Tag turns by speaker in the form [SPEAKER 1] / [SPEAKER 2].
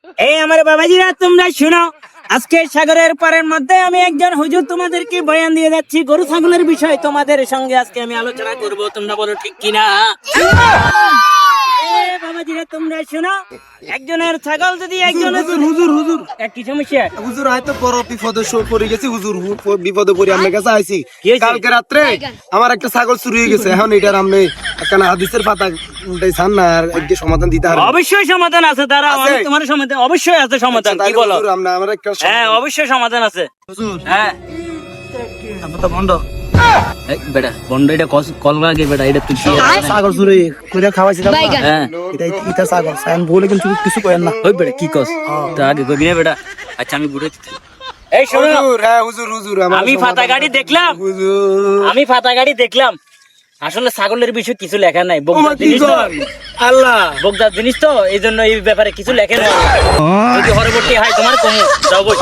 [SPEAKER 1] এই আমার বাবাজিরা তোমরা শুনো, আজকে সাগরের পারের মধ্যে আমি একজন হুজুর তোমাদেরকে বয়ান দিয়ে যাচ্ছি। গরু ছাগলের বিষয় তোমাদের সঙ্গে আজকে আমি আলোচনা করব, তোমরা বলো ঠিক কিনা? বাবাজিরা তোমরা শোনো, একজনের ছাগল যদি একজনের
[SPEAKER 2] হুজুর
[SPEAKER 1] কি সমস্যা?
[SPEAKER 2] হুজুর হয়তো বড় বিপদে পড়ে গেছি হুজুর, বিপদে পড়ে আপনার কাছে আইছি।
[SPEAKER 1] কি হয়েছে?
[SPEAKER 2] কালকে রাত্রে আমার একটা ছাগল চুরি হয়ে গেছে। এখন এটার আপনি একটা হাদিসের পাতা চান না, আর একটু সমাধান দিতে হবে।
[SPEAKER 1] অবশ্যই সমাধান আছে, তারা
[SPEAKER 2] আছে?
[SPEAKER 1] তোমার সমাধান অবশ্যই আছে, সমাধান কি বলো?
[SPEAKER 2] হুজুর, আমার একটা
[SPEAKER 1] হ্যাঁ অবশ্যই সমাধান আছে।
[SPEAKER 2] হুজুর
[SPEAKER 1] হ্যাঁ
[SPEAKER 2] তো বন্ধ
[SPEAKER 1] বেটা বন্ড, এটা কল লাগে বেটা, এটা তুই
[SPEAKER 2] ছাগল চুরি করে খাওয়াইছি।
[SPEAKER 1] হ্যাঁ
[SPEAKER 2] এটা ছাগল সায়ন বলে কিন্তু কিছু করেন না।
[SPEAKER 1] ওই বেটা কি কস? তা আগে কবি না বেটা। আচ্ছা আমি বুঝে এই শোনো,
[SPEAKER 2] হুজুর, হ্যাঁ হুজুর
[SPEAKER 1] আমি ফাতা গাড়ি দেখলাম,
[SPEAKER 2] হুজুর
[SPEAKER 1] আমি ফাতা গাড়ি দেখলাম। আসলে ছাগলের বিষয় কিছু লেখা নাই, বগদার
[SPEAKER 2] কি
[SPEAKER 1] জিনিস তো,
[SPEAKER 2] কর? আল্লাহ
[SPEAKER 1] বগদার জিনিস তো, এই জন্য এই ব্যাপারে কিছু লেখে নাই। যদি হরবর্তী হয় তোমার কমু যাও বই।